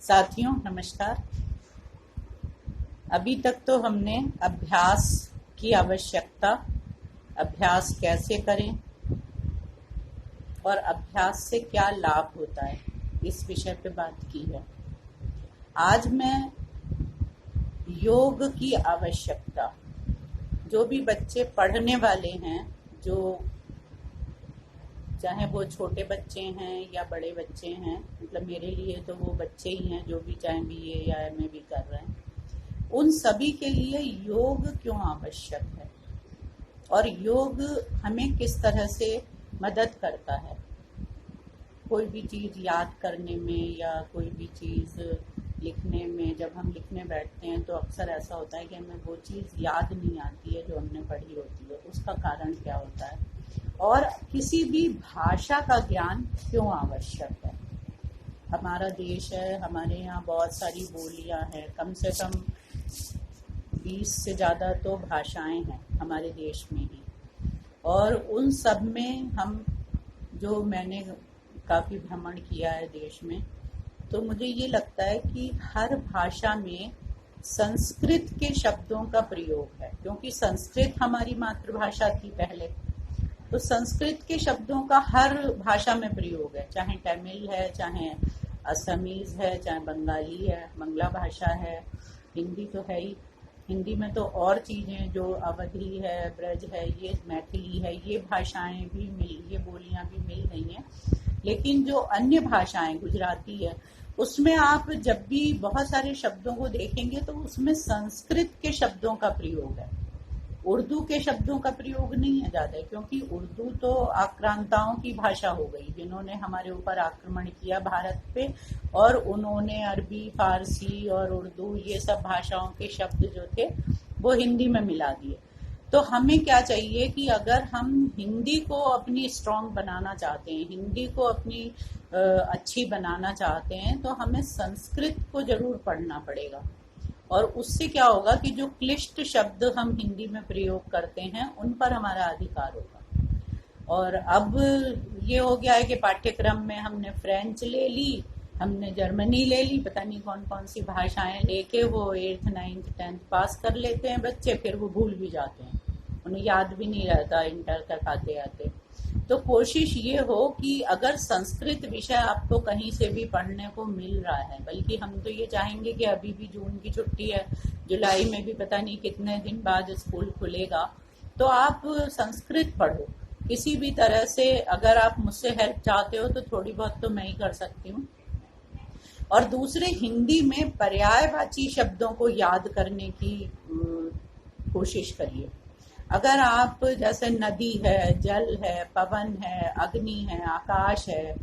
साथियों नमस्कार। अभी तक तो हमने अभ्यास की आवश्यकता, अभ्यास कैसे करें और अभ्यास से क्या लाभ होता है, इस विषय पे बात की है। आज मैं योग की आवश्यकता, जो भी बच्चे पढ़ने वाले हैं, जो चाहे वो छोटे बच्चे हैं या बड़े बच्चे हैं, मतलब मेरे लिए तो वो बच्चे ही हैं जो भी चाहे BA या MA भी कर रहे हैं, उन सभी के लिए योग क्यों आवश्यक है और योग हमें किस तरह से मदद करता है। कोई भी चीज़ याद करने में या कोई भी चीज़ लिखने में, जब हम लिखने बैठते हैं तो अक्सर ऐसा होता है कि हमें वो चीज़ याद नहीं आती है जो हमने पढ़ी होती है। उसका कारण क्या होता है और किसी भी भाषा का ज्ञान क्यों आवश्यक है। हमारा देश है, हमारे यहाँ बहुत सारी बोलियां हैं, कम से कम 20 से ज़्यादा तो भाषाएं हैं हमारे देश में ही। और उन सब में हम, जो मैंने काफ़ी भ्रमण किया है देश में, तो मुझे ये लगता है कि हर भाषा में संस्कृत के शब्दों का प्रयोग है, क्योंकि संस्कृत हमारी मातृभाषा थी पहले। तो संस्कृत के शब्दों का हर भाषा में प्रयोग है, चाहे तमिल है, चाहे असमीज है, चाहे बंगाली है, मंगला भाषा है, हिंदी तो है ही। हिंदी में तो और चीज़ें जो अवधी है, ब्रज है, ये मैथिली है, ये भाषाएं भी ये बोलियां भी मिल गई हैं। लेकिन जो अन्य भाषाएं, गुजराती है, उसमें आप जब भी बहुत सारे शब्दों को देखेंगे तो उसमें संस्कृत के शब्दों का प्रयोग है, उर्दू के शब्दों का प्रयोग नहीं है ज़्यादा, क्योंकि उर्दू तो आक्रांताओं की भाषा हो गई, जिन्होंने हमारे ऊपर आक्रमण किया भारत पे, और उन्होंने अरबी, फारसी और उर्दू ये सब भाषाओं के शब्द जो थे वो हिंदी में मिला दिए। तो हमें क्या चाहिए कि अगर हम हिंदी को अपनी स्ट्रॉन्ग बनाना चाहते हैं, हिंदी को अपनी अच्छी बनाना चाहते हैं, तो हमें संस्कृत को जरूर पढ़ना पड़ेगा। और उससे क्या होगा कि जो क्लिष्ट शब्द हम हिंदी में प्रयोग करते हैं उन पर हमारा अधिकार होगा। और अब ये हो गया है कि पाठ्यक्रम में हमने फ्रेंच ले ली, हमने जर्मनी ले ली, पता नहीं कौन कौन सी भाषाएं लेके वो 8th 9th 10th पास कर लेते हैं बच्चे, फिर वो भूल भी जाते हैं, उन्हें याद भी नहीं रहता इंटर तक आते आते। तो कोशिश ये हो कि अगर संस्कृत विषय आपको कहीं से भी पढ़ने को मिल रहा है, बल्कि हम तो ये चाहेंगे कि अभी भी जून की छुट्टी है, जुलाई में भी पता नहीं कितने दिन बाद स्कूल खुलेगा, तो आप संस्कृत पढ़ो किसी भी तरह से। अगर आप मुझसे हेल्प चाहते हो तो थोड़ी बहुत तो मैं ही कर सकती हूँ। और दूसरे, हिंदी में पर्यायवाची शब्दों को याद करने की कोशिश करिए। अगर आप, जैसे नदी है, जल है, पवन है, अग्नि है, आकाश है,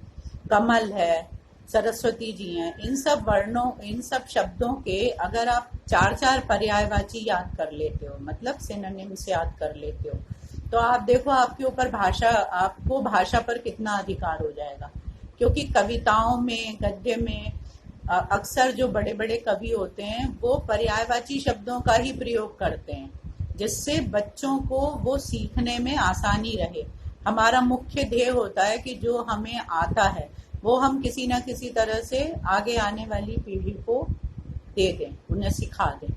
कमल है, सरस्वती जी हैं, इन सब वर्णों, इन सब शब्दों के अगर आप 4-4 पर्यायवाची याद कर लेते हो, मतलब सिनोनिम्स याद कर लेते हो, तो आप देखो आपके ऊपर आपको भाषा पर कितना अधिकार हो जाएगा। क्योंकि कविताओं में, गद्य में अक्सर जो बड़े बड़े कवि होते हैं वो पर्यायवाची शब्दों का ही प्रयोग करते हैं, जिससे बच्चों को वो सीखने में आसानी रहे। हमारा मुख्य ध्येय होता है कि जो हमें आता है वो हम किसी न किसी तरह से आगे आने वाली पीढ़ी को दे दें, उन्हें सिखा दें।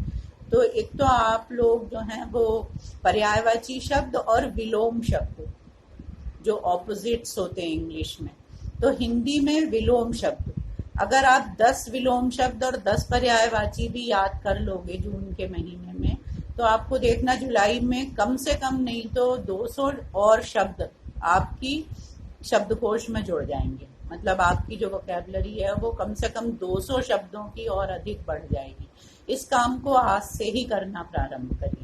तो एक तो आप लोग जो हैं वो पर्यायवाची शब्द और विलोम शब्द, जो ऑपोजिट्स होते हैं इंग्लिश में, तो हिंदी में विलोम शब्द, अगर आप 10 विलोम शब्द और 10 पर्यायवाची भी याद कर लोगे जून के महीने में, तो आपको देखना जुलाई में कम से कम नहीं तो 200 और शब्द आपकी शब्दकोश में जुड़ जाएंगे। मतलब आपकी जो वोकैबुलरी है वो कम से कम 200 शब्दों की और अधिक बढ़ जाएगी। इस काम को आज से ही करना प्रारंभ करिए।